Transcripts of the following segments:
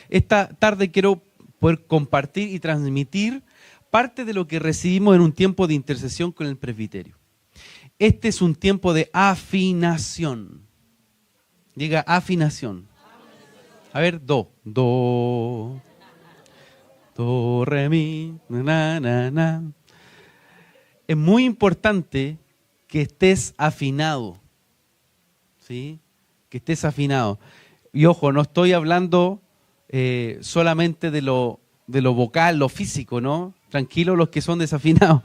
esta tarde quiero poder compartir y transmitir parte de lo que recibimos en un tiempo de intercesión con el presbiterio. Este es un tiempo de afinación. Diga afinación. A ver, do, re, mi, na, na, na. Es muy importante que estés afinado, ¿sí? Que estés afinado. Y ojo, no estoy hablando solamente de lo vocal, lo físico, ¿no? Tranquilos los que son desafinados.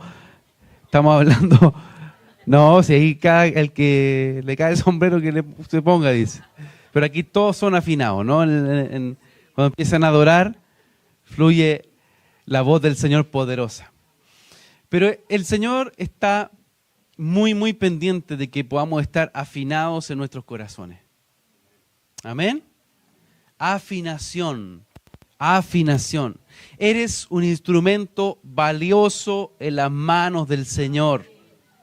Estamos hablando... No, si ahí el que le cae el sombrero que se ponga, dice. Pero aquí todos son afinados, ¿no? Cuando empiezan a adorar, fluye la voz del Señor poderosa. Pero el Señor está muy, muy pendiente de que podamos estar afinados en nuestros corazones. Amén. Afinación. Afinación. Eres un instrumento valioso en las manos del Señor.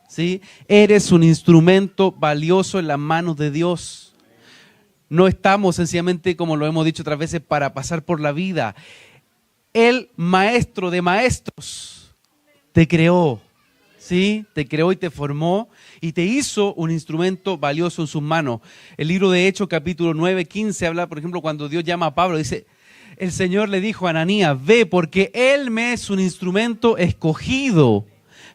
¿Sí? Eres un instrumento valioso en las manos de Dios. No estamos sencillamente, como lo hemos dicho otras veces, para pasar por la vida. El maestro de maestros te creó, ¿sí? Te creó y te formó y te hizo un instrumento valioso en sus manos. El libro de Hechos, capítulo 9, 15, habla, por ejemplo, cuando Dios llama a Pablo, dice, el Señor le dijo a Ananías, ve, porque Él me es un instrumento escogido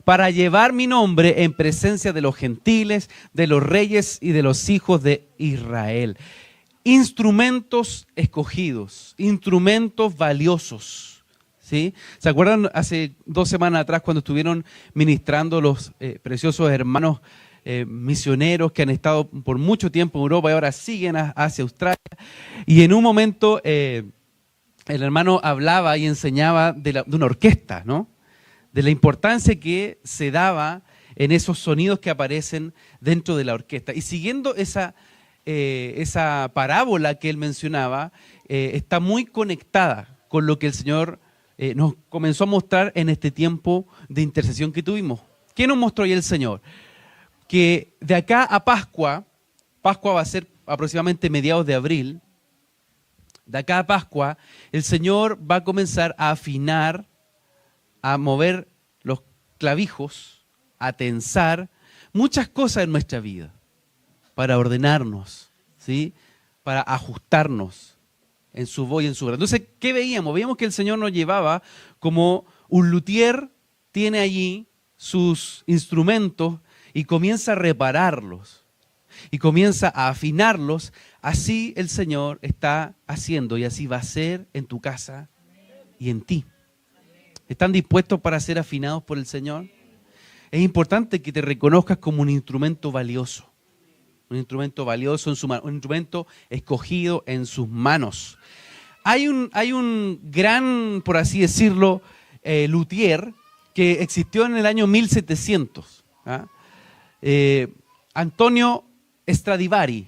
para llevar mi nombre en presencia de los gentiles, de los reyes y de los hijos de Israel. Instrumentos escogidos, instrumentos valiosos, ¿sí? ¿Se acuerdan hace 2 semanas atrás cuando estuvieron ministrando los preciosos hermanos misioneros que han estado por mucho tiempo en Europa y ahora siguen hacia Australia? Y en un momento el hermano hablaba y enseñaba de una orquesta, ¿no? De la importancia que se daba en esos sonidos que aparecen dentro de la orquesta. Y siguiendo esa parábola que él mencionaba, está muy conectada con lo que el Señor nos comenzó a mostrar en este tiempo de intercesión que tuvimos. ¿Qué nos mostró hoy el Señor? Que de acá a Pascua va a ser aproximadamente mediados de abril, de acá a Pascua, el Señor va a comenzar a afinar, a mover los clavijos, a tensar muchas cosas en nuestra vida para ordenarnos, ¿sí? Para ajustarnos en su voz y en su verdad. Entonces, ¿qué veíamos? Veíamos que el Señor nos llevaba como un luthier tiene allí sus instrumentos y comienza a repararlos y comienza a afinarlos. Así el Señor está haciendo y así va a ser en tu casa y en ti. ¿Están dispuestos para ser afinados por el Señor? Es importante que te reconozcas como un instrumento valioso. Un instrumento valioso en su mano, un instrumento escogido en sus manos. Hay un gran, por así decirlo, luthier que existió en el año 1700. ¿Ah? Antonio Stradivari.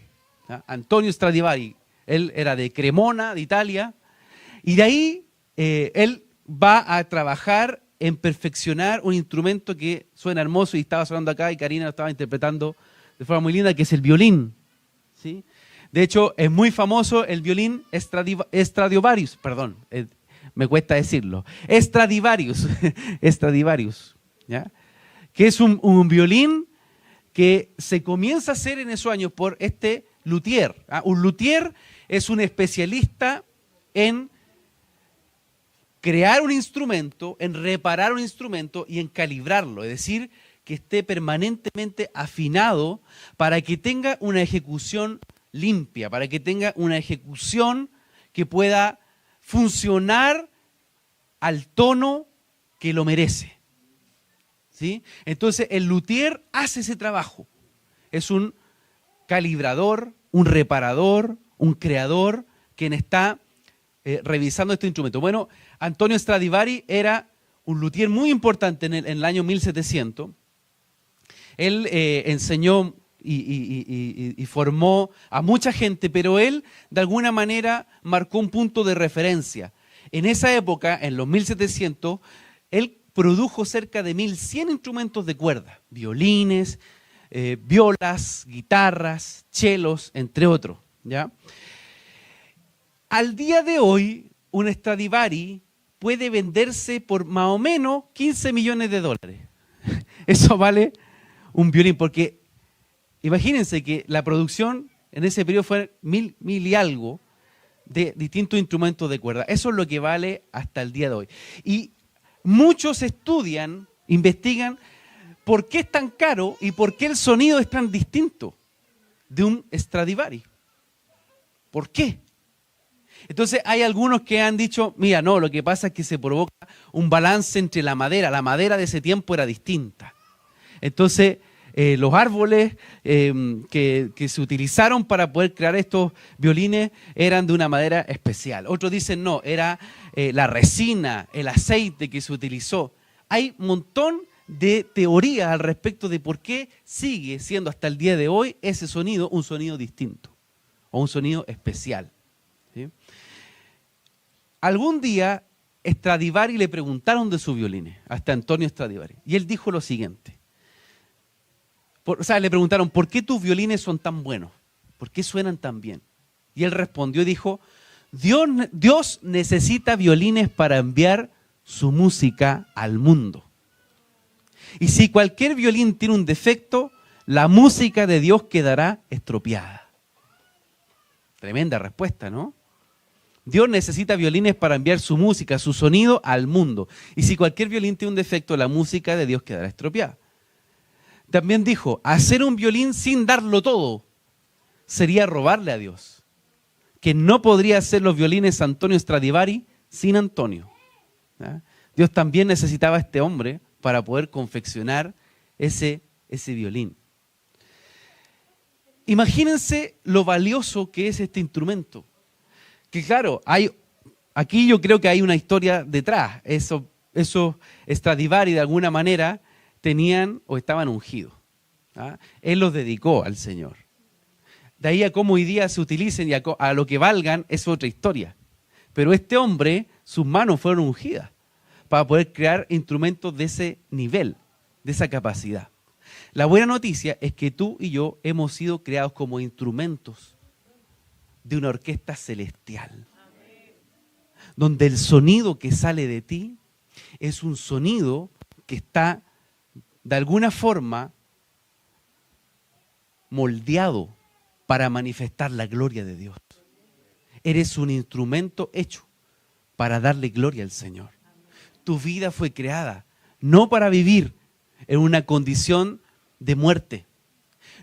¿Ah? Antonio Stradivari. Él era de Cremona, de Italia. Y de ahí él va a trabajar en perfeccionar un instrumento que suena hermoso y estaba sonando acá y Karina lo estaba interpretando de forma muy linda, que es el violín, ¿sí? De hecho, es muy famoso el violín Stradivarius, perdón, me cuesta decirlo, Stradivarius, ¿ya? Que es un violín que se comienza a hacer en esos años por este luthier. ¿Ah? Un luthier es un especialista en crear un instrumento, en reparar un instrumento y en calibrarlo, es decir, que esté permanentemente afinado para que tenga una ejecución limpia, para que tenga una ejecución que pueda funcionar al tono que lo merece. ¿Sí? Entonces el luthier hace ese trabajo. Es un calibrador, un reparador, un creador, quien está revisando este instrumento. Bueno, Antonio Stradivari era un luthier muy importante en el año 1700. Él enseñó y formó a mucha gente, pero él de alguna manera marcó un punto de referencia. En esa época, en los 1700, él produjo cerca de 1100 instrumentos de cuerda, violines, violas, guitarras, chelos, entre otros, ¿ya? Al día de hoy, un Stradivari puede venderse por más o menos 15 millones de dólares. Eso vale un violín, porque imagínense que la producción en ese periodo fue mil y algo de distintos instrumentos de cuerda. Eso es lo que vale hasta el día de hoy. Y muchos estudian, investigan por qué es tan caro y por qué el sonido es tan distinto de un Stradivari. ¿Por qué? Entonces hay algunos que han dicho, mira, no, lo que pasa es que se provoca un balance entre la madera de ese tiempo era distinta. Entonces los árboles que se utilizaron para poder crear estos violines eran de una madera especial. Otros dicen, no, era la resina, el aceite que se utilizó. Hay un montón de teorías al respecto de por qué sigue siendo hasta el día de hoy ese sonido un sonido distinto o un sonido especial. ¿Sí? Algún día Stradivari le preguntaron de sus violines, hasta Antonio Stradivari, y él dijo lo siguiente. Le preguntaron, ¿por qué tus violines son tan buenos? ¿Por qué suenan tan bien? Y él respondió y dijo, Dios necesita violines para enviar su música al mundo. Y si cualquier violín tiene un defecto, la música de Dios quedará estropeada. Tremenda respuesta, ¿no? Dios necesita violines para enviar su música, su sonido al mundo. Y si cualquier violín tiene un defecto, la música de Dios quedará estropeada. También dijo, hacer un violín sin darlo todo sería robarle a Dios. Que no podría hacer los violines Antonio Stradivari sin Antonio. ¿Ya? Dios también necesitaba a este hombre para poder confeccionar ese violín. Imagínense lo valioso que es este instrumento. Que claro, aquí yo creo que hay una historia detrás. Esos Stradivari de alguna manera tenían o estaban ungidos. ¿Ah? Él los dedicó al Señor. De ahí a cómo hoy día se utilicen y a lo que valgan es otra historia. Pero este hombre, sus manos fueron ungidas para poder crear instrumentos de ese nivel, de esa capacidad. La buena noticia es que tú y yo hemos sido creados como instrumentos de una orquesta celestial. Donde el sonido que sale de ti es un sonido que está de alguna forma moldeado para manifestar la gloria de Dios. Eres un instrumento hecho para darle gloria al Señor. Tu vida fue creada no para vivir en una condición de muerte,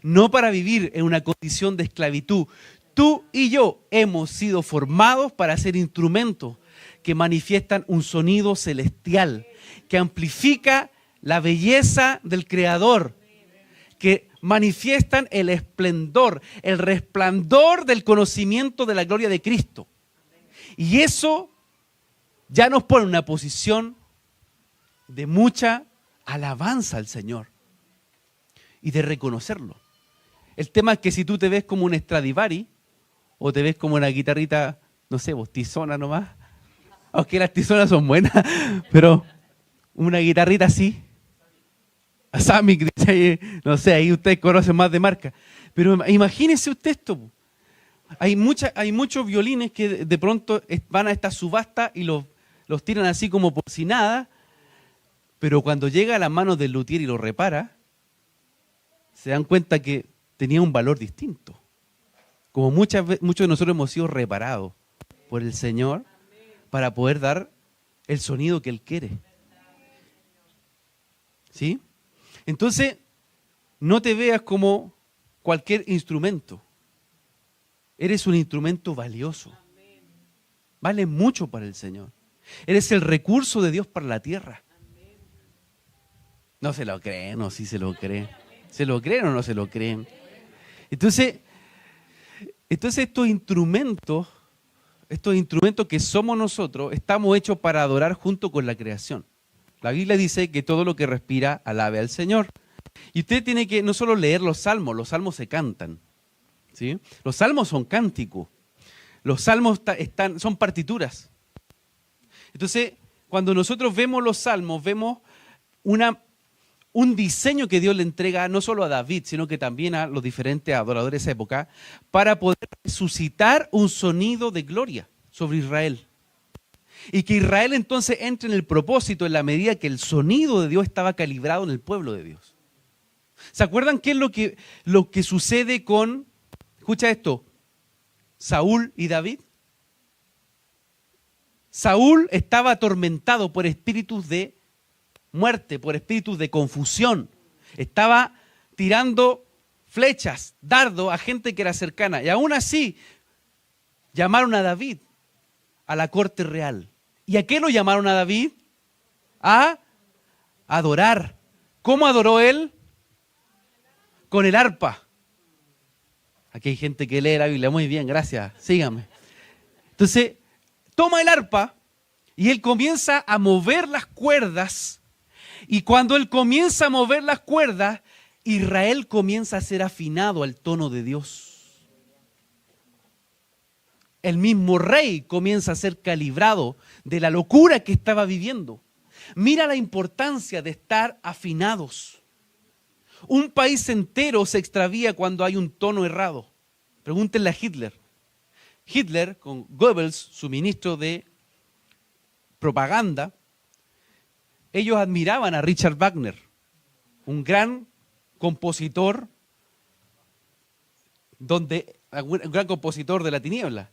no para vivir en una condición de esclavitud. Tú y yo hemos sido formados para ser instrumentos que manifiestan un sonido celestial, que amplifica la belleza del Creador, que manifiestan el esplendor, el resplandor del conocimiento de la gloria de Cristo. Y eso ya nos pone en una posición de mucha alabanza al Señor y de reconocerlo. El tema es que si tú te ves como un Stradivari o te ves como una guitarrita, no sé, tizona nomás, aunque las tizonas son buenas, pero una guitarrita así, Samick, no sé, ahí ustedes conocen más de marca. Pero imagínense usted esto. Hay muchos violines que de pronto van a esta subasta y los tiran así como por si nada, pero cuando llega a las manos del luthier y lo repara, se dan cuenta que tenía un valor distinto. Como muchos de nosotros hemos sido reparados por el Señor para poder dar el sonido que Él quiere. ¿Sí? Entonces, no te veas como cualquier instrumento. Eres un instrumento valioso. Vale mucho para el Señor. Eres el recurso de Dios para la tierra. No se lo creen, o sí se lo creen. ¿Se lo creen o no se lo creen? Entonces estos instrumentos que somos nosotros, estamos hechos para adorar junto con la creación. La Biblia dice que todo lo que respira alabe al Señor. Y usted tiene que no solo leer los salmos se cantan. ¿Sí? Los salmos son cánticos. Los salmos son partituras. Entonces, cuando nosotros vemos los salmos, vemos un diseño que Dios le entrega no solo a David, sino que también a los diferentes adoradores de esa época, para poder suscitar un sonido de gloria sobre Israel. Y que Israel entonces entre en el propósito en la medida que el sonido de Dios estaba calibrado en el pueblo de Dios. ¿Se acuerdan qué es lo que sucede con, escucha esto, Saúl y David? Saúl estaba atormentado por espíritus de muerte, por espíritus de confusión. Estaba tirando flechas, dardo a gente que era cercana. Y aún así llamaron a David a la corte real. ¿Y a qué lo llamaron a David? A adorar. ¿Cómo adoró él? Con el arpa. Aquí hay gente que lee la Biblia. Muy bien, gracias. Síganme. Entonces, toma el arpa y él comienza a mover las cuerdas. Y cuando él comienza a mover las cuerdas, Israel comienza a ser afinado al tono de Dios. El mismo rey comienza a ser calibrado de la locura que estaba viviendo. Mira la importancia de estar afinados. Un país entero se extravía cuando hay un tono errado. Pregúntenle a Hitler. Hitler, con Goebbels, su ministro de propaganda, ellos admiraban a Richard Wagner, un gran compositor, un gran compositor de la tiniebla,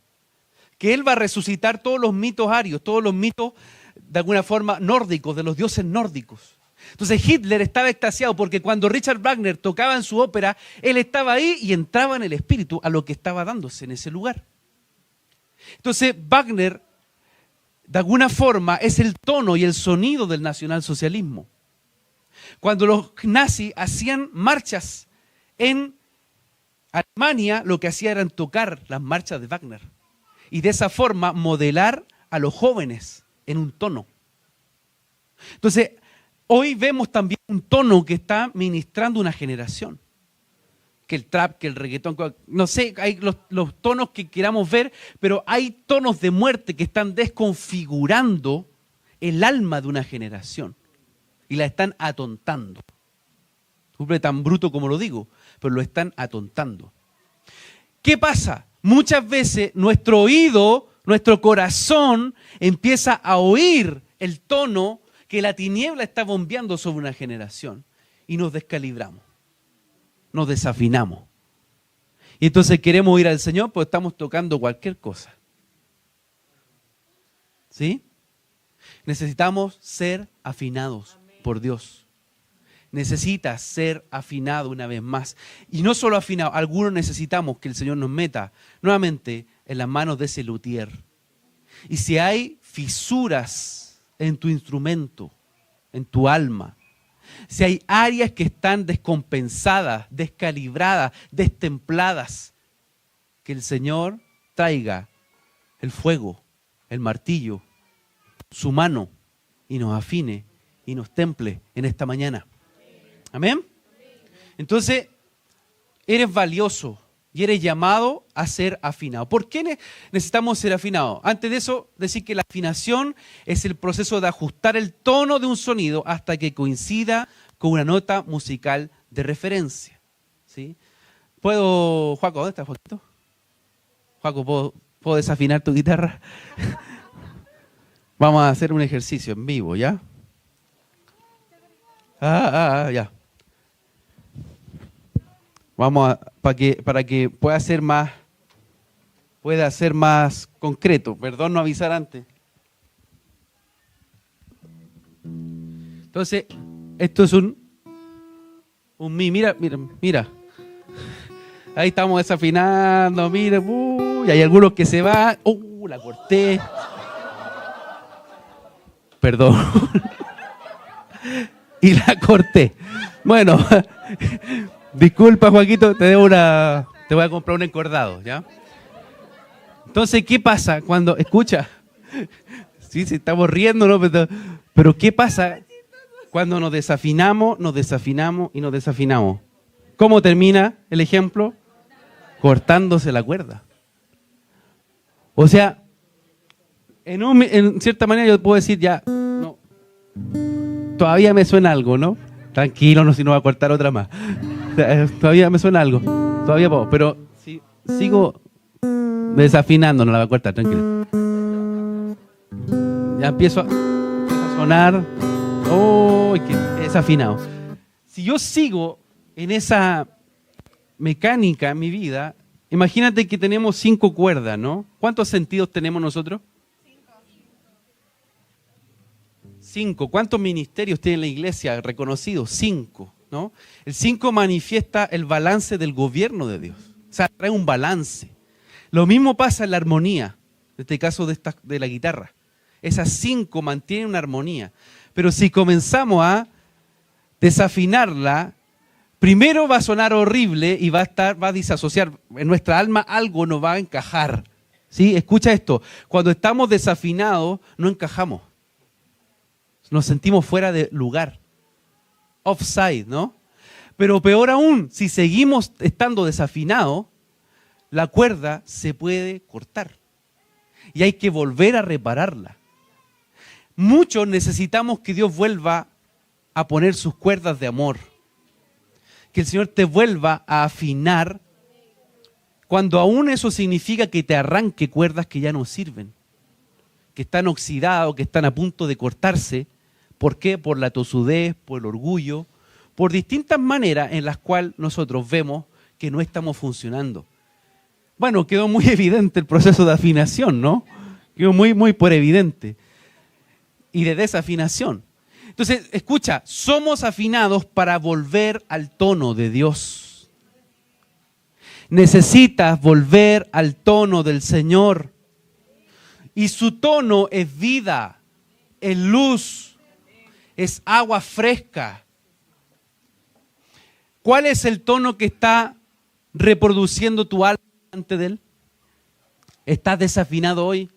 que él va a resucitar todos los mitos arios, todos los mitos de alguna forma nórdicos, de los dioses nórdicos. Entonces Hitler estaba extasiado porque cuando Richard Wagner tocaba en su ópera, él estaba ahí y entraba en el espíritu a lo que estaba dándose en ese lugar. Entonces Wagner, de alguna forma, es el tono y el sonido del nacionalsocialismo. Cuando los nazis hacían marchas en Alemania, lo que hacían era tocar las marchas de Wagner. Y de esa forma modelar a los jóvenes en un tono. Entonces, hoy vemos también un tono que está ministrando una generación. Que el trap, que el reggaetón, no sé, hay los tonos que queramos ver, pero hay tonos de muerte que están desconfigurando el alma de una generación. Y la están atontando. Disculpe tan bruto como lo digo, pero lo están atontando. ¿Qué pasa? Muchas veces nuestro oído, nuestro corazón empieza a oír el tono que la tiniebla está bombeando sobre una generación y nos descalibramos, nos desafinamos. Y entonces queremos ir al Señor, pues estamos tocando cualquier cosa. ¿Sí? Necesitamos ser afinados por Dios. Necesitas ser afinado una vez más. Y no solo afinado, algunos necesitamos que el Señor nos meta nuevamente en las manos de ese luthier. Y si hay fisuras en tu instrumento, en tu alma, si hay áreas que están descompensadas, descalibradas, destempladas, que el Señor traiga el fuego, el martillo, su mano y nos afine y nos temple en esta mañana. Amén. Entonces, eres valioso y eres llamado a ser afinado. ¿Por qué necesitamos ser afinados? Antes de eso, decir que la afinación es el proceso de ajustar el tono de un sonido hasta que coincida con una nota musical de referencia. ¿Sí? ¿Puedo, Joaco, dónde está Joaquito? Joaco, ¿puedo desafinar tu guitarra? Vamos a hacer un ejercicio en vivo, ¿ya? Ya. Vamos para que pueda ser más concreto. Perdón no avisar antes. Entonces, esto es un mi. Mira. Ahí estamos desafinando, mira. Y hay algunos que se van. La corté. Perdón. Y la corté. Bueno. Disculpa, Joaquito, te voy a comprar un encordado, ¿ya? Entonces, ¿qué pasa cuando, escucha? Sí, estamos riendo, ¿no? Pero ¿qué pasa cuando nos desafinamos y nos desafinamos? ¿Cómo termina el ejemplo? Cortándose la cuerda. O sea, en cierta manera yo puedo decir ya, no, todavía me suena algo, ¿no? Tranquilo, no, si no va a cortar otra más. Todavía me suena algo, todavía puedo, pero si sigo desafinando, no la va a cortar, tranquilo. Ya empiezo a sonar. ¡Oh! ¡Qué desafinado! Si yo sigo en esa mecánica en mi vida, imagínate que tenemos 5 cuerdas, ¿no? ¿Cuántos sentidos tenemos nosotros? 5. ¿Cuántos ministerios tiene la iglesia reconocidos? 5, ¿no? El 5 manifiesta el balance del gobierno de Dios. O sea, trae un balance. Lo mismo pasa en la armonía, en este caso de la guitarra. Esas 5 mantienen una armonía. Pero si comenzamos a desafinarla, primero va a sonar horrible y va a disasociar. En nuestra alma algo no va a encajar. ¿Sí? Escucha esto. Cuando estamos desafinados, no encajamos. Nos sentimos fuera de lugar. Offside, ¿no? Pero peor aún, si seguimos estando desafinados, la cuerda se puede cortar. Y hay que volver a repararla. Muchos necesitamos que Dios vuelva a poner sus cuerdas de amor. Que el Señor te vuelva a afinar, cuando aún eso significa que te arranque cuerdas que ya no sirven, que están oxidadas, que están a punto de cortarse. ¿Por qué? Por la tosudez, por el orgullo, por distintas maneras en las cuales nosotros vemos que no estamos funcionando. Bueno, quedó muy evidente el proceso de afinación, ¿no? Quedó muy por evidente. Y de desafinación. Entonces, escucha, somos afinados para volver al tono de Dios. Necesitas volver al tono del Señor. Y su tono es vida, es luz, es agua fresca. ¿Cuál es el tono que está reproduciendo tu alma delante de Él? ¿Estás desafinado hoy?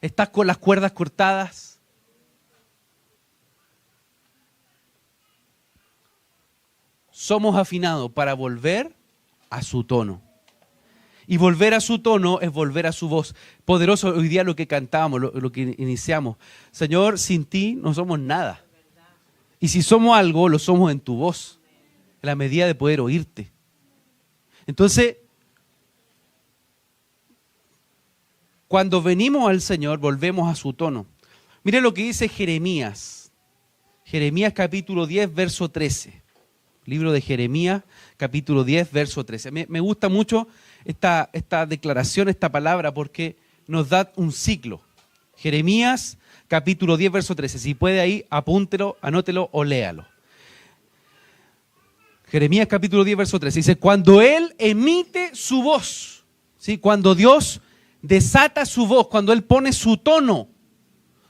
¿Estás con las cuerdas cortadas? Somos afinados para volver a su tono. Y volver a su tono es volver a su voz. Poderoso hoy día lo que cantábamos, lo que iniciamos. Señor, sin ti no somos nada. Y si somos algo, lo somos en tu voz, en la medida de poder oírte. Entonces, cuando venimos al Señor, volvemos a su tono. Mire lo que dice Jeremías. Jeremías capítulo 10, verso 13. Libro de Jeremías, capítulo 10, verso 13. Me gusta mucho esta declaración, esta palabra, porque nos da un ciclo. Jeremías, capítulo 10, verso 13. Si puede ahí, apúntelo, anótelo o léalo. Jeremías, capítulo 10, verso 13. Dice, cuando Él emite su voz, ¿sí? Cuando Dios desata su voz, cuando Él pone su tono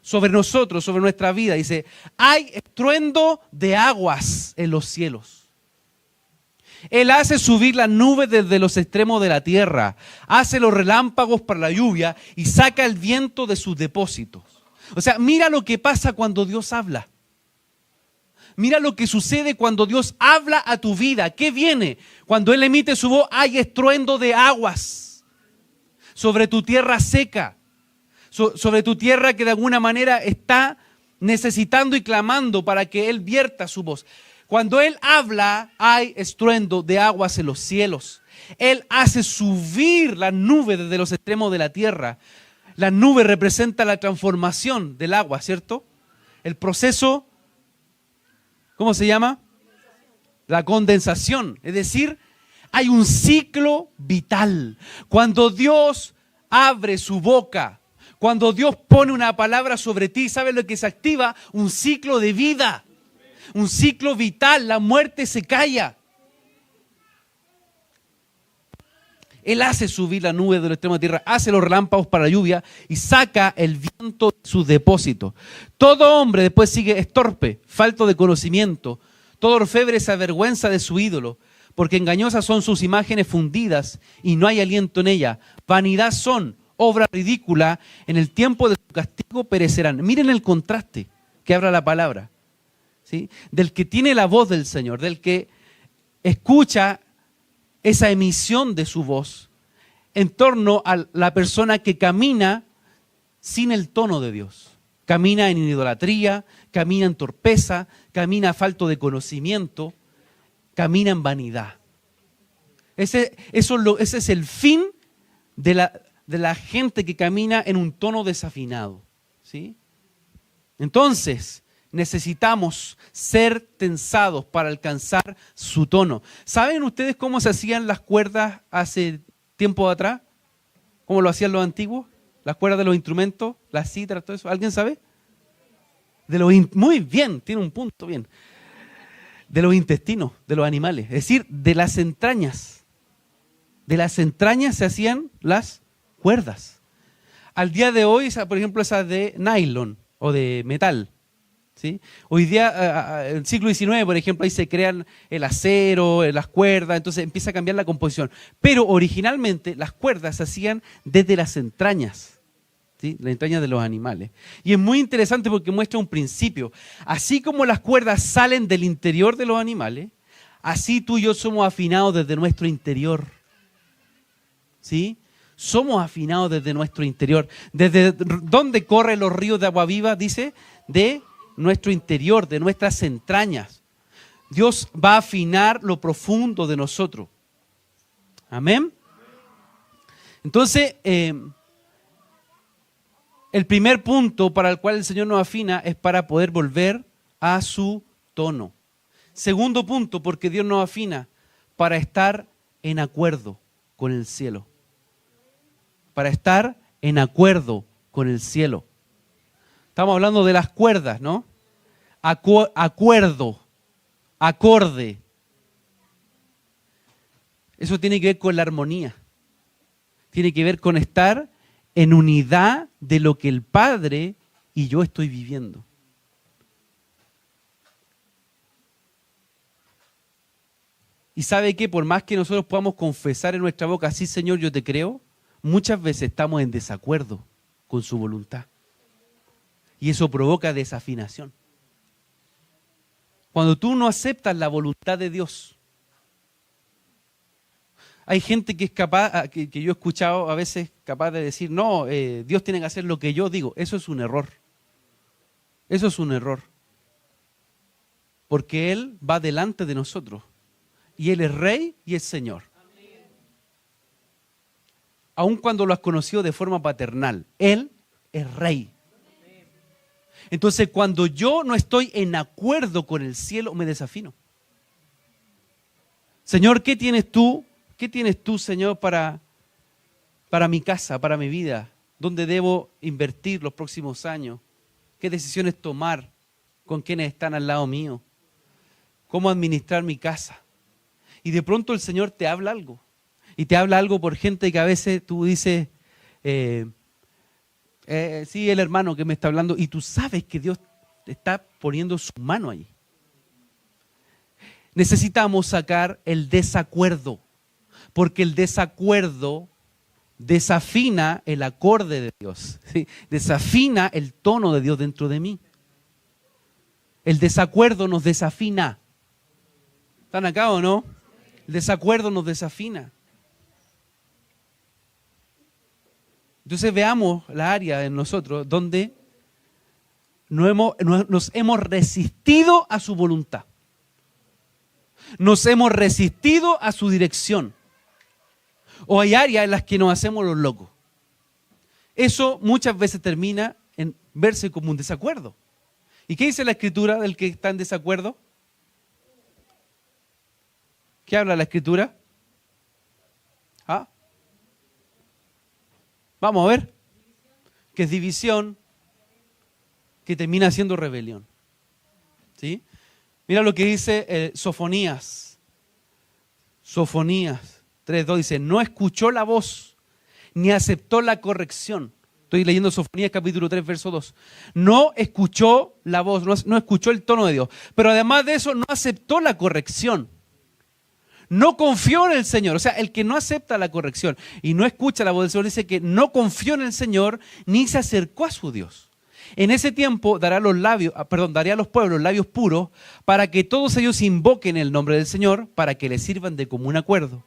sobre nosotros, sobre nuestra vida, dice, hay estruendo de aguas en los cielos. Él hace subir las nubes desde los extremos de la tierra, hace los relámpagos para la lluvia y saca el viento de sus depósitos. O sea, mira lo que pasa cuando Dios habla. Mira lo que sucede cuando Dios habla a tu vida. ¿Qué viene? Cuando Él emite su voz, hay estruendo de aguas sobre tu tierra seca, sobre tu tierra que de alguna manera está necesitando y clamando para que Él vierta su voz. Cuando Él habla, hay estruendo de aguas en los cielos. Él hace subir las nubes desde los extremos de la tierra. La nube representa la transformación del agua, ¿cierto? El proceso, ¿cómo se llama? La condensación. Es decir, hay un ciclo vital. Cuando Dios abre su boca, cuando Dios pone una palabra sobre ti, ¿sabes lo que se activa? Un ciclo de vida. Un ciclo vital, la muerte se calla. Él hace subir la nube del extremo de tierra, hace los relámpagos para la lluvia y saca el viento de sus depósitos. Todo hombre después sigue es torpe, falto de conocimiento. Todo orfebre se avergüenza de su ídolo, porque engañosas son sus imágenes fundidas y no hay aliento en ella. Vanidad son, obra ridícula, en el tiempo de su castigo perecerán. Miren el contraste que habla la palabra. ¿Sí? Del que tiene la voz del Señor, del que escucha esa emisión de su voz en torno a la persona que camina sin el tono de Dios. Camina en idolatría, camina en torpeza, camina falto de conocimiento, camina en vanidad. Ese es el fin de la gente que camina en un tono desafinado. ¿sí? Entonces, necesitamos ser tensados para alcanzar su tono. ¿Saben ustedes cómo se hacían las cuerdas hace tiempo atrás? ¿Cómo lo hacían los antiguos? Las cuerdas de los instrumentos, las cítaras, todo eso. ¿Alguien sabe? Muy bien, tiene un punto bien. De los intestinos, de los animales. Es decir, de las entrañas. De las entrañas se hacían las cuerdas. Al día de hoy, por ejemplo, esas de nylon o de metal. ¿Sí? Hoy día, en el siglo XIX, por ejemplo, ahí se crean el acero, las cuerdas, entonces empieza a cambiar la composición. Pero originalmente las cuerdas se hacían desde las entrañas, ¿sí? Las entrañas de los animales. Y es muy interesante porque muestra un principio. Así como las cuerdas salen del interior de los animales, así tú y yo somos afinados desde nuestro interior. ¿Sí? Somos afinados desde nuestro interior. ¿Desde dónde corren los ríos de agua viva? Dice, de nuestro interior, de nuestras entrañas. Dios va a afinar lo profundo de nosotros. Amén. Entonces, el primer punto para el cual el Señor nos afina es para poder volver a su tono. Segundo punto, porque Dios nos afina para estar en acuerdo con el cielo. Para estar en acuerdo con el cielo. Estamos hablando de las cuerdas, ¿no? Acuerdo, acorde. Eso tiene que ver con la armonía. Tiene que ver con estar en unidad de lo que el Padre y yo estoy viviendo. Y sabe que por más que nosotros podamos confesar en nuestra boca, sí, Señor, yo te creo, muchas veces estamos en desacuerdo con su voluntad. Y eso provoca desafinación. Cuando tú no aceptas la voluntad de Dios. Hay gente que es capaz, que yo he escuchado a veces capaz de decir, no, Dios tiene que hacer lo que yo digo. Eso es un error. Eso es un error. Porque Él va delante de nosotros. Y Él es Rey y es Señor. Aun cuando lo has conocido de forma paternal, Él es Rey. Entonces, cuando yo no estoy en acuerdo con el cielo, me desafino. Señor, ¿qué tienes tú? ¿Qué tienes tú, Señor, para mi casa, para mi vida? ¿Dónde debo invertir los próximos años? ¿Qué decisiones tomar con quienes están al lado mío? ¿Cómo administrar mi casa? Y de pronto el Señor te habla algo. Y te habla algo por gente que a veces tú dices... sí, el hermano que me está hablando, y tú sabes que Dios está poniendo su mano ahí. Necesitamos sacar el desacuerdo, porque el desacuerdo desafina el acorde de Dios, ¿sí? Desafina el tono de Dios dentro de mí. El desacuerdo nos desafina. ¿Están acá o no? El desacuerdo nos desafina. Entonces veamos la área en nosotros donde nos hemos resistido a su voluntad. Nos hemos resistido a su dirección. O hay áreas en las que nos hacemos los locos. Eso muchas veces termina en verse como un desacuerdo. ¿Y qué dice la Escritura del que está en desacuerdo? ¿Qué habla la Escritura? ¿Ah? Vamos a ver, que es división, que termina siendo rebelión. ¿Sí? Mira lo que dice Sofonías. Sofonías 3:2 dice, no escuchó la voz, ni aceptó la corrección. Estoy leyendo Sofonías capítulo 3, verso 2. No escuchó la voz, no escuchó el tono de Dios. Pero además de eso, no aceptó la corrección. No confió en el Señor. O sea, el que no acepta la corrección y no escucha la voz del Señor dice que no confió en el Señor ni se acercó a su Dios. En ese tiempo dará a los pueblos labios puros para que todos ellos invoquen el nombre del Señor para que le sirvan de común acuerdo.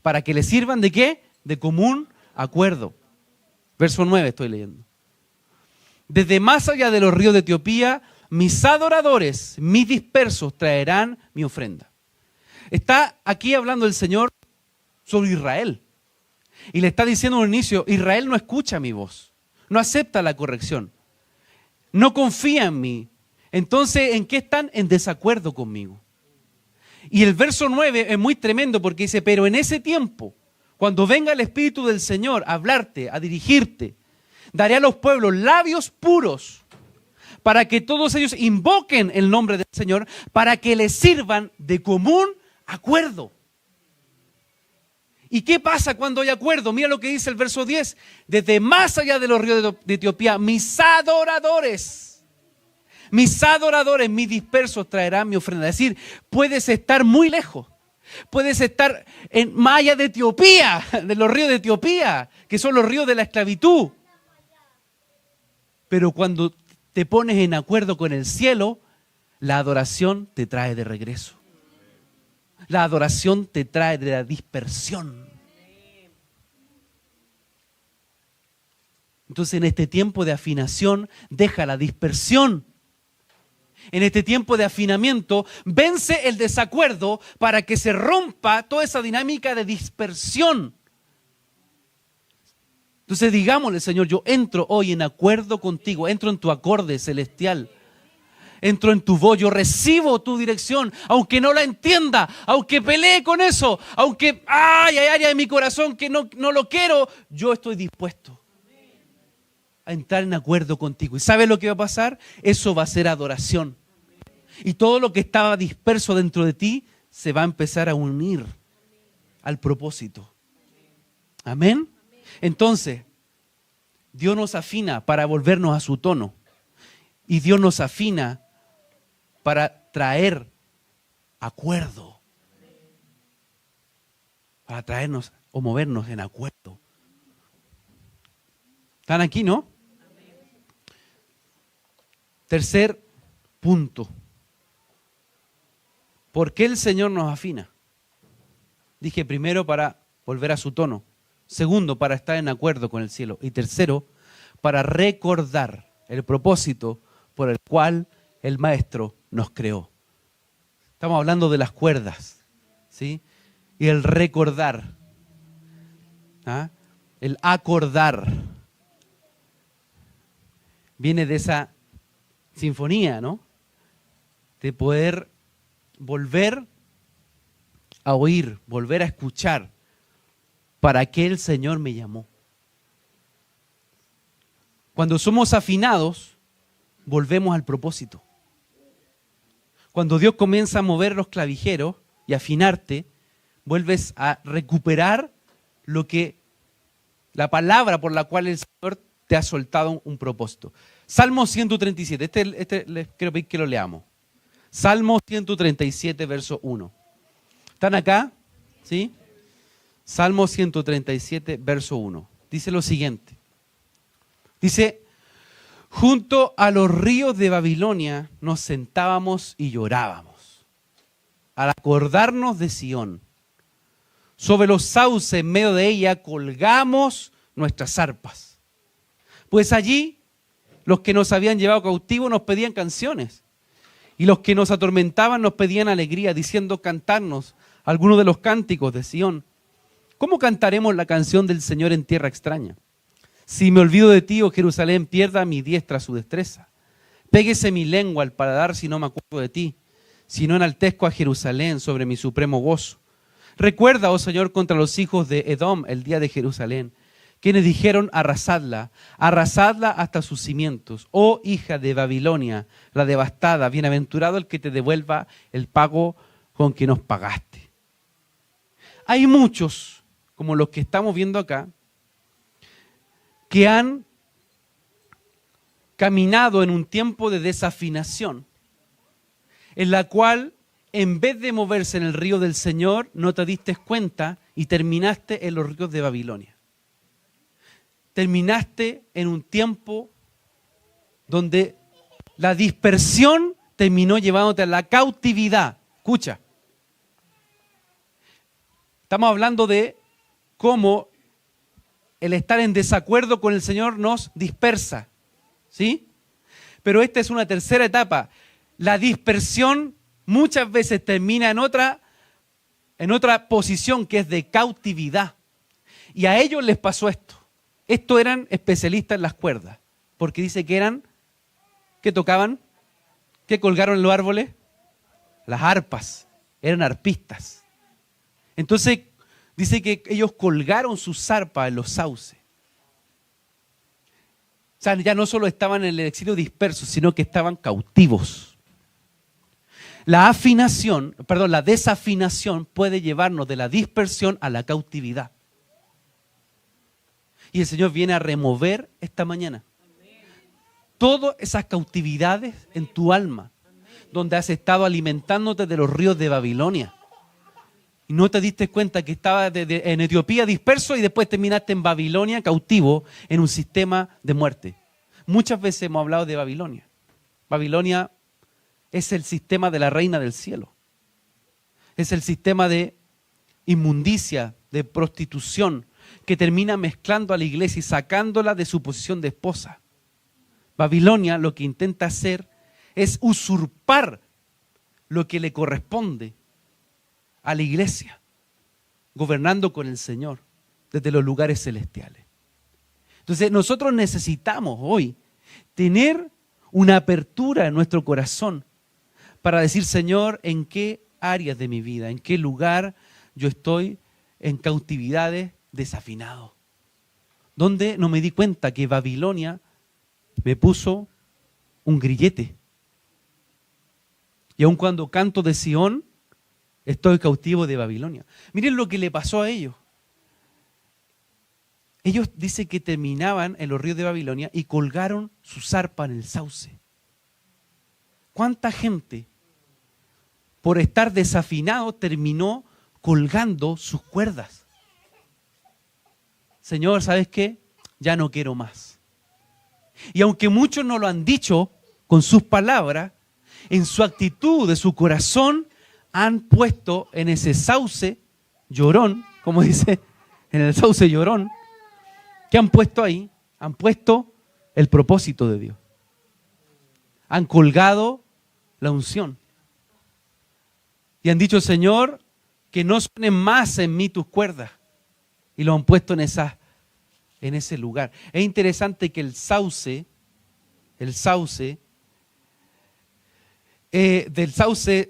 ¿Para que le sirvan de qué? De común acuerdo. Verso 9 estoy leyendo. Desde más allá de los ríos de Etiopía, mis adoradores, mis dispersos traerán mi ofrenda. Está aquí hablando el Señor sobre Israel. Y le está diciendo al inicio, Israel no escucha mi voz, no acepta la corrección. no confían en mí. Entonces, ¿en qué están? En desacuerdo conmigo. Y el verso 9 es muy tremendo porque dice, pero en ese tiempo, cuando venga el Espíritu del Señor a hablarte, a dirigirte, daré a los pueblos labios puros para que todos ellos invoquen el nombre del Señor, para que les sirvan de común acuerdo. ¿Y qué pasa cuando hay acuerdo? Mira lo que dice el verso 10. Desde más allá de los ríos de Etiopía, mis adoradores, mis dispersos traerán mi ofrenda. Es decir, puedes estar muy lejos. Puedes estar más allá de Etiopía, de los ríos de Etiopía, que son los ríos de la esclavitud. Pero cuando te pones en acuerdo con el cielo, la adoración te trae de regreso. La adoración te trae de la dispersión. Entonces, en este tiempo de afinación, deja la dispersión. En este tiempo de afinamiento, vence el desacuerdo para que se rompa toda esa dinámica de dispersión. Entonces, digámosle, Señor, yo entro hoy en acuerdo contigo, entro en tu acorde celestial. Entro en tu voz, yo recibo tu dirección, aunque no la entienda, aunque pelee con eso, aunque hay área de mi corazón que no lo quiero, yo estoy dispuesto a entrar en acuerdo contigo. ¿Y sabes lo que va a pasar? Eso va a ser adoración. Y todo lo que estaba disperso dentro de ti se va a empezar a unir al propósito. Amén. Entonces, Dios nos afina para volvernos a su tono. Y Dios nos afina para traer acuerdo. Para traernos o movernos en acuerdo. ¿Están aquí, no? Tercer punto. ¿Por qué el Señor nos afina? Dije primero para volver a su tono. Segundo, para estar en acuerdo con el cielo. Y tercero, para recordar el propósito por el cual el Maestro nos creó. Estamos hablando de las cuerdas, ¿sí? Y el recordar, ¿ah? El acordar, viene de esa sinfonía, ¿no? De poder volver a oír, volver a escuchar. ¿Para qué el Señor me llamó? Cuando somos afinados, volvemos al propósito. Cuando Dios comienza a mover los clavijeros y afinarte, vuelves a recuperar lo que la palabra por la cual el Señor te ha soltado un propósito. Salmo 137, este les quiero pedir que lo leamos. Salmo 137, verso 1. ¿Están acá? ¿Sí? Salmo 137, verso 1. Dice lo siguiente. Dice, junto a los ríos de Babilonia nos sentábamos y llorábamos, al acordarnos de Sión. Sobre los sauces en medio de ella colgamos nuestras arpas. Pues allí los que nos habían llevado cautivos nos pedían canciones. Y los que nos atormentaban nos pedían alegría, diciendo cantarnos algunos de los cánticos de Sión. ¿Cómo cantaremos la canción del Señor en tierra extraña? Si me olvido de ti, oh Jerusalén, pierda mi diestra su destreza. Péguese mi lengua al paladar si no me acuerdo de ti, si no enaltezco a Jerusalén sobre mi supremo gozo. Recuerda, oh Señor, contra los hijos de Edom el día de Jerusalén, quienes dijeron arrasadla hasta sus cimientos. Oh hija de Babilonia, la devastada, bienaventurado el que te devuelva el pago con que nos pagaste. Hay muchos, como los que estamos viendo acá, que han caminado en un tiempo de desafinación, en la cual en vez de moverse en el río del Señor, no te diste cuenta y terminaste en los ríos de Babilonia. Terminaste en un tiempo donde la dispersión terminó llevándote a la cautividad. Escucha. Estamos hablando de cómo el estar en desacuerdo con el Señor nos dispersa, ¿sí? Pero esta es una tercera etapa. La dispersión muchas veces termina en otra posición que es de cautividad. Y a ellos les pasó esto. Estos eran especialistas en las cuerdas, porque dice que eran ¿Qué tocaban? ¿Qué colgaron en los árboles? Las arpas. Eran arpistas. Entonces, dice que ellos colgaron sus arpas en los sauces. O sea, ya no solo estaban en el exilio dispersos, sino que estaban cautivos. La desafinación puede llevarnos de la dispersión a la cautividad. Y el Señor viene a remover esta mañana todas esas cautividades en tu alma, donde has estado alimentándote de los ríos de Babilonia. Y no te diste cuenta que estabas en Etiopía disperso y después terminaste en Babilonia cautivo en un sistema de muerte. Muchas veces hemos hablado de Babilonia. Babilonia es el sistema de la reina del cielo. Es el sistema de inmundicia, de prostitución, que termina mezclando a la iglesia y sacándola de su posición de esposa. Babilonia lo que intenta hacer es usurpar lo que le corresponde a la iglesia, gobernando con el Señor desde los lugares celestiales. Entonces nosotros necesitamos hoy tener una apertura en nuestro corazón para decir, Señor, ¿en qué áreas de mi vida, en qué lugar yo estoy en cautividades desafinado? Donde no me di cuenta que Babilonia me puso un grillete. Y aun cuando canto de Sión, estoy cautivo de Babilonia. Miren lo que le pasó a ellos. Ellos dicen que terminaban en los ríos de Babilonia y colgaron su zarpa en el sauce. ¿Cuánta gente por estar desafinado terminó colgando sus cuerdas? Señor, ¿sabes qué? Ya no quiero más. Y aunque muchos no lo han dicho con sus palabras, en su actitud de su corazón han puesto en ese sauce llorón, como dice, en el sauce llorón, ¿qué han puesto ahí? Han puesto el propósito de Dios. Han colgado la unción. Y han dicho, Señor, que no suenen más en mí tus cuerdas. Y lo han puesto en ese lugar. Es interesante que del sauce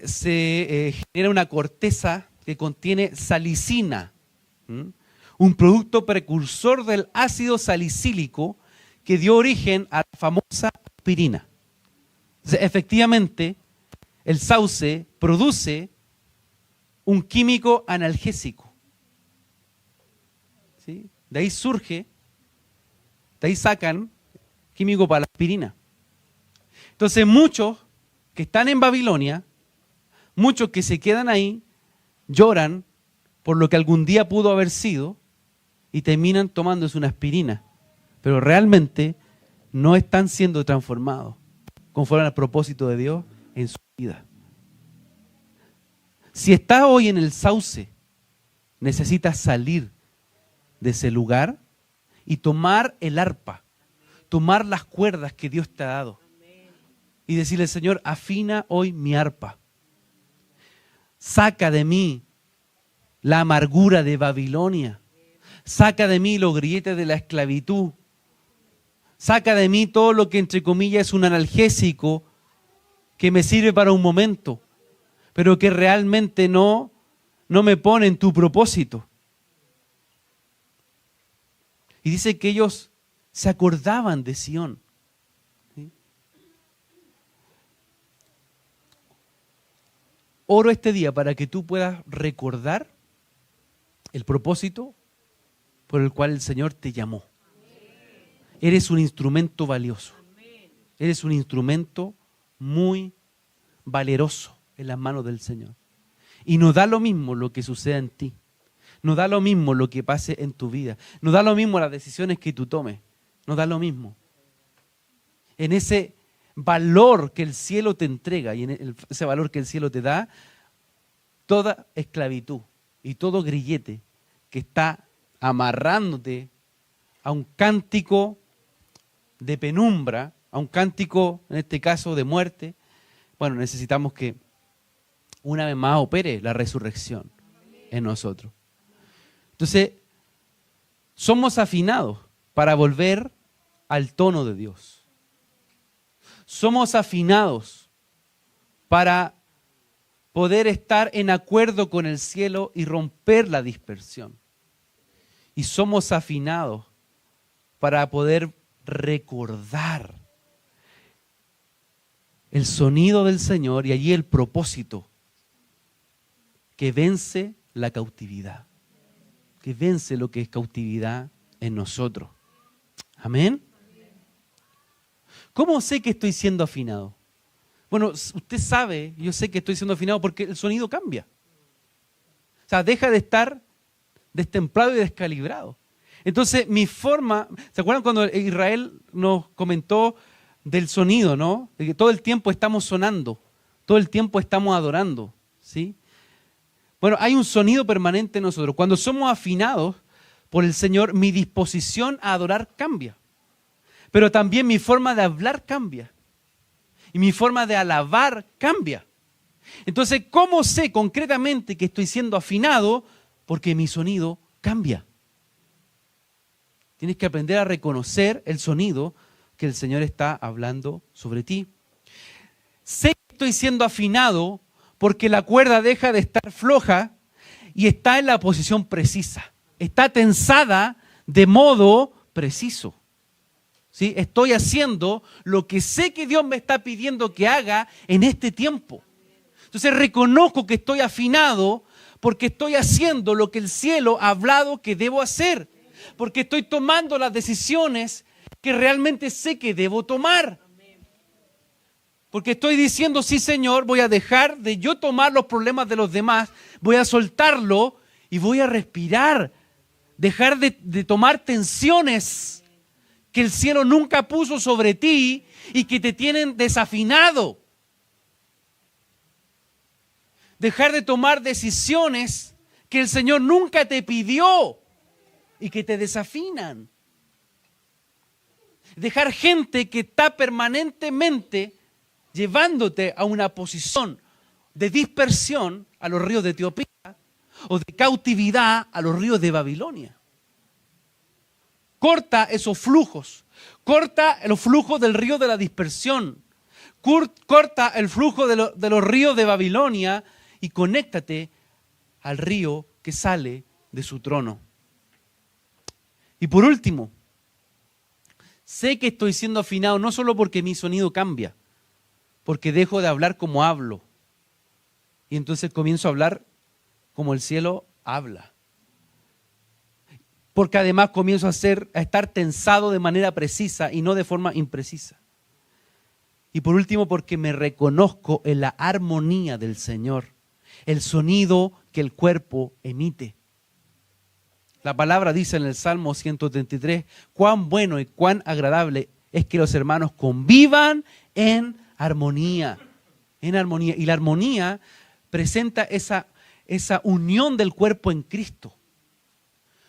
se genera una corteza que contiene salicina, un producto precursor del ácido salicílico que dio origen a la famosa aspirina. Entonces, efectivamente, el sauce produce un químico analgésico. ¿Sí? De ahí sacan químico para la aspirina. Entonces muchos que están en Babilonia, muchos que se quedan ahí, lloran por lo que algún día pudo haber sido y terminan tomándose una aspirina. Pero realmente no están siendo transformados conforme al propósito de Dios en su vida. Si estás hoy en el sauce, necesitas salir de ese lugar y tomar el arpa, tomar las cuerdas que Dios te ha dado y decirle, Señor, afina hoy mi arpa. Saca de mí la amargura de Babilonia. Saca de mí los grilletes de la esclavitud. Saca de mí todo lo que entre comillas es un analgésico que me sirve para un momento, pero que realmente no me pone en tu propósito. Y dice que ellos se acordaban de Sión. ¿Sí? Oro este día para que tú puedas recordar el propósito por el cual el Señor te llamó. Eres un instrumento valioso. Eres un instrumento muy valeroso en las manos del Señor. Y no da lo mismo lo que suceda en ti. No da lo mismo lo que pase en tu vida. No da lo mismo las decisiones que tú tomes. No da lo mismo. En ese valor que el cielo te entrega y en ese valor que el cielo te da, toda esclavitud y todo grillete que está amarrándote a un cántico de penumbra, a un cántico, en este caso, de muerte, bueno, necesitamos que una vez más opere la resurrección en nosotros. Entonces, somos afinados para volver al tono de Dios. somos afinados para poder estar en acuerdo con el cielo y romper la dispersión. Y somos afinados para poder recordar el sonido del Señor y allí el propósito que vence la cautividad, que vence lo que es cautividad en nosotros. Amén. ¿Cómo sé que estoy siendo afinado? Bueno, usted sabe, yo sé que estoy siendo afinado porque el sonido cambia. O sea, deja de estar destemplado y descalibrado. Entonces, mi forma, ¿se acuerdan cuando Israel nos comentó del sonido, no? De que todo el tiempo estamos sonando, todo el tiempo estamos adorando, ¿sí? Bueno, hay un sonido permanente en nosotros. Cuando somos afinados por el Señor, mi disposición a adorar cambia. Pero también mi forma de hablar cambia. Y mi forma de alabar cambia. Entonces, ¿cómo sé concretamente que estoy siendo afinado? Porque mi sonido cambia. Tienes que aprender a reconocer el sonido que el Señor está hablando sobre ti. Sé que estoy siendo afinado porque la cuerda deja de estar floja y está en la posición precisa. Está tensada de modo preciso. ¿Sí? Estoy haciendo lo que sé que Dios me está pidiendo que haga en este tiempo. Entonces reconozco que estoy afinado porque estoy haciendo lo que el cielo ha hablado que debo hacer. Porque estoy tomando las decisiones que realmente sé que debo tomar. Porque estoy diciendo, sí Señor, voy a dejar de yo tomar los problemas de los demás, voy a soltarlo y voy a respirar. Dejar de tomar tensiones que el cielo nunca puso sobre ti y que te tienen desafinado. Dejar de tomar decisiones que el Señor nunca te pidió y que te desafinan. Dejar gente que está permanentemente llevándote a una posición de dispersión a los ríos de Etiopía o de cautividad a los ríos de Babilonia. Corta esos flujos. Corta los flujos del río de la dispersión. Corta el flujo de los ríos de Babilonia y conéctate al río que sale de su trono. Y por último, sé que estoy siendo afinado no solo porque mi sonido cambia, porque dejo de hablar como hablo. Y entonces comienzo a hablar como el cielo habla. Porque además comienzo a estar tensado de manera precisa y no de forma imprecisa. Y por último, porque me reconozco en la armonía del Señor, el sonido que el cuerpo emite. La palabra dice en el Salmo 133, cuán bueno y cuán agradable es que los hermanos convivan en armonía. En armonía. Y la armonía presenta esa unión del cuerpo en Cristo.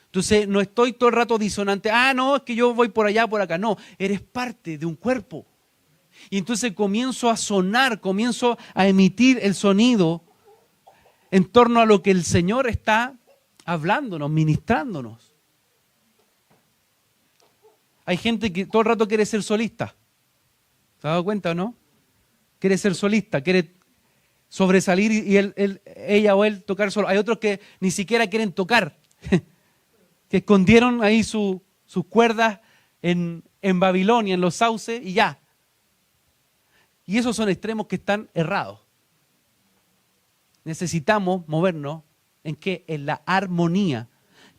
Entonces no estoy todo el rato disonante, no, es que yo voy por allá, por acá. No, eres parte de un cuerpo. Y entonces comienzo a sonar, comienzo a emitir el sonido en torno a lo que el Señor está hablándonos, ministrándonos. Hay gente que todo el rato quiere ser solista. ¿Se ha dado cuenta o no? Quiere ser solista, quiere sobresalir y ella o él tocar solo. Hay otros que ni siquiera quieren tocar. Que escondieron ahí sus cuerdas en Babilonia, en los sauces y ya. Y esos son extremos que están errados. Necesitamos movernos en la armonía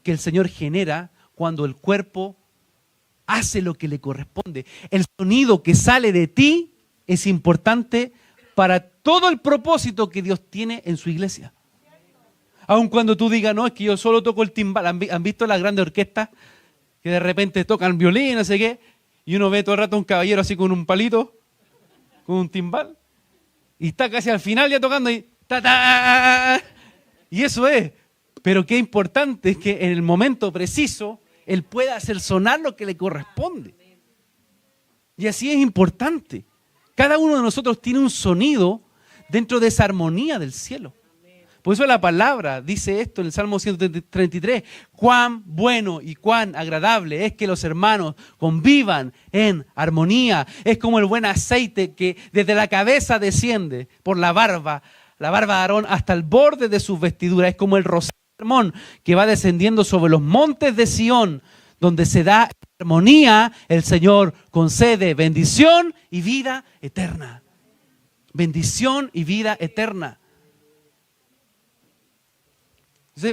que el Señor genera cuando el cuerpo hace lo que le corresponde. El sonido que sale de ti es importante para todo el propósito que Dios tiene en su iglesia. Aun cuando tú digas, no, es que yo solo toco el timbal. ¿Han visto las grandes orquestas que de repente tocan violín, no sé qué? Y uno ve todo el rato a un caballero así con un palito, con un timbal, y está casi al final ya tocando y ta-ta. Y eso es. Pero qué importante es que en el momento preciso él pueda hacer sonar lo que le corresponde. Y así es importante. Cada uno de nosotros tiene un sonido dentro de esa armonía del cielo. Por eso la palabra dice esto en el Salmo 133. Cuán bueno y cuán agradable es que los hermanos convivan en armonía. Es como el buen aceite que desde la cabeza desciende por la barba de Aarón hasta el borde de sus vestiduras. Es como el rocío de Hermón que va descendiendo sobre los montes de Sión, donde se da armonía. El Señor concede bendición y vida eterna. Bendición y vida eterna.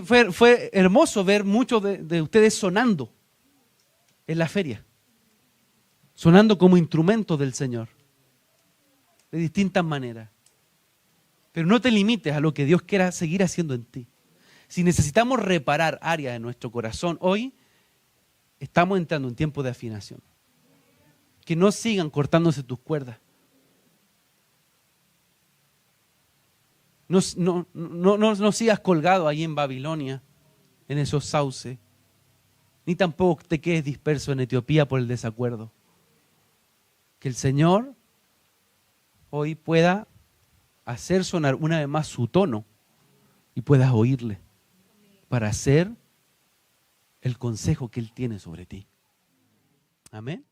Fue hermoso ver muchos de ustedes sonando en la feria, sonando como instrumentos del Señor, de distintas maneras. Pero no te limites a lo que Dios quiera seguir haciendo en ti. Si necesitamos reparar áreas de nuestro corazón, hoy estamos entrando en tiempo de afinación. Que no sigan cortándose tus cuerdas. No sigas colgado ahí en Babilonia, en esos sauces. Ni tampoco te quedes disperso en Etiopía por el desacuerdo. Que el Señor hoy pueda hacer sonar una vez más su tono y puedas oírle para hacer el consejo que Él tiene sobre ti. Amén.